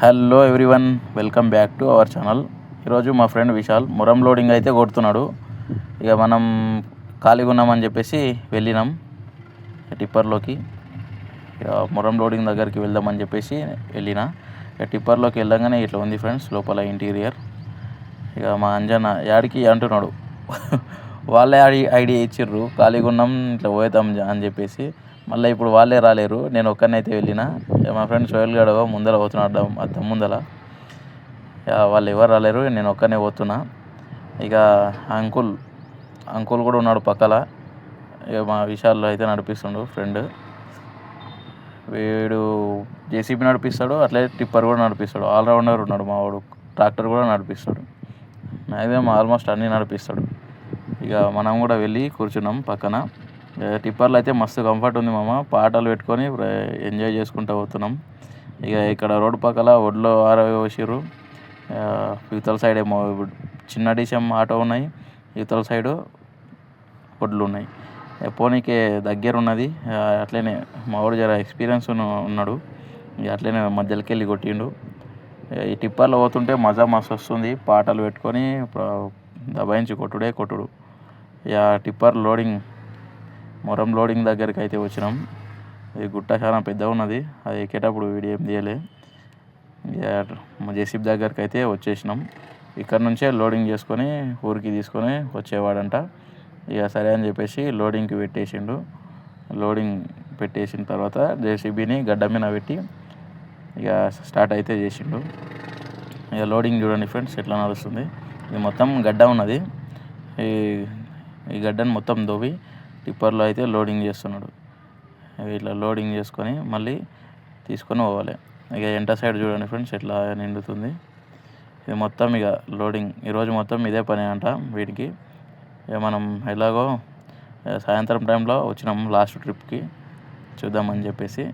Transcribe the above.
Hello everyone, welcome back to our channel. ఈరోజు మా friend Vishal మురం loading అయితే కొడుతున్నాడు. ఇక మనం ఖాళీగా ఉన్నామని చెప్పేసి వెళ్ళినాం టిప్పర్లోకి. ఇక మురం లోడింగ్ దగ్గరికి వెళ్దామని చెప్పేసి వెళ్ళిన. ఇక టిప్పర్లోకి వెళ్ళగానే ఇట్లా ఉంది ఫ్రెండ్స్ లోపల ఇంటీరియర్. ఇక మా అంజన్న యాడికి అంటున్నాడు. వాళ్ళే ఐడియా ఇచ్చిర్రు, ఖాళీగా ఉన్నాం ఇట్లా పోతాం అని చెప్పేసి. మళ్ళీ ఇప్పుడు వాళ్ళే రాలేరు, నేను ఒక్కరినైతే వెళ్ళిన. మా ఫ్రెండ్ సోహెల్ గడ ముందర పోతున్నాడు, అద్దం ముందర. వాళ్ళు ఎవరు రాలేరు, నేను ఒక్కనే పోతున్నా. ఇక అంకుల్ కూడా ఉన్నాడు పక్కల. ఇక మా విషయాల్లో అయితే నడిపిస్తుండు ఫ్రెండ్. వీడు జేసీబీ నడిపిస్తాడు, అట్లే టిప్పర్ కూడా నడిపిస్తాడు. ఆల్రౌండర్ ఉన్నాడు మా వాడు. ట్రాక్టర్ కూడా నడిపిస్తాడు, మ్యాక్సిమం ఆల్మోస్ట్ అన్నీ నడిపిస్తాడు. ఇక మనం కూడా వెళ్ళి కూర్చున్నాం పక్కన. టిప్పర్లో అయితే మస్తు కంఫర్ట్ ఉంది మామ. పాటలు పెట్టుకొని ఎంజాయ్ చేసుకుంటూ పోతున్నాం. ఇక ఇక్కడ రోడ్డు పక్కల ఒడ్లో ఆరవేసిర్రు. యువతల సైడ్ ఏమో చిన్న డిషం ఆటో ఉన్నాయి, యువతల సైడు ఒడ్లు ఉన్నాయి. పోనీకే దగ్గర ఉన్నది. అట్లనే మా వాడు జర ఎక్స్పీరియన్స్ ఉన్నాడు. ఇక అట్లనే మధ్యలోకి వెళ్ళి కొట్టిండు. ఈ టిప్పర్లో పోతుంటే మజా మస్తు వస్తుంది. పాటలు పెట్టుకొని దబాయించి కొట్టుడు. ఇక టిప్పర్ మురం లోడింగ్ దగ్గరికి అయితే వచ్చినాం. ఇది గుట్ట చాలా పెద్దగా ఉన్నది, అది ఎక్కేటప్పుడు వీడియో ఏం తీయలే. జేసీబీ దగ్గరికి అయితే వచ్చేసినాం. ఇక్కడ నుంచే లోడింగ్ చేసుకొని ఊరికి తీసుకొని వచ్చేవాడంట. ఇక సరే అని చెప్పేసి లోడింగ్కి పెట్టేసిండు. లోడింగ్ పెట్టేసిన తర్వాత జేసీబీని గడ్డ మీద పెట్టి ఇక స్టార్ట్ అయితే చేసిండు. ఇక లోడింగ్ చూడండి ఫ్రెండ్స్ ఎట్లా నడుస్తుంది. ఇది మొత్తం గడ్డ ఉన్నది. ఈ గడ్డను మొత్తం దోవి టిప్పర్లో అయితే లోడింగ్ చేస్తున్నాడు. ఇట్లా లోడింగ్ చేసుకొని మళ్ళీ తీసుకొని పోవాలి. ఇక ఎంట సైడ్ చూడండి ఫ్రెండ్స్ ఎట్లా నిండుతుంది. ఇది మొత్తం ఇక లోడింగ్ ఈరోజు మొత్తం ఇదే పని అంట వీటికి. ఇక మనం ఎలాగో సాయంత్రం టైంలో వచ్చినాం లాస్ట్ ట్రిప్కి చూద్దామని చెప్పేసి.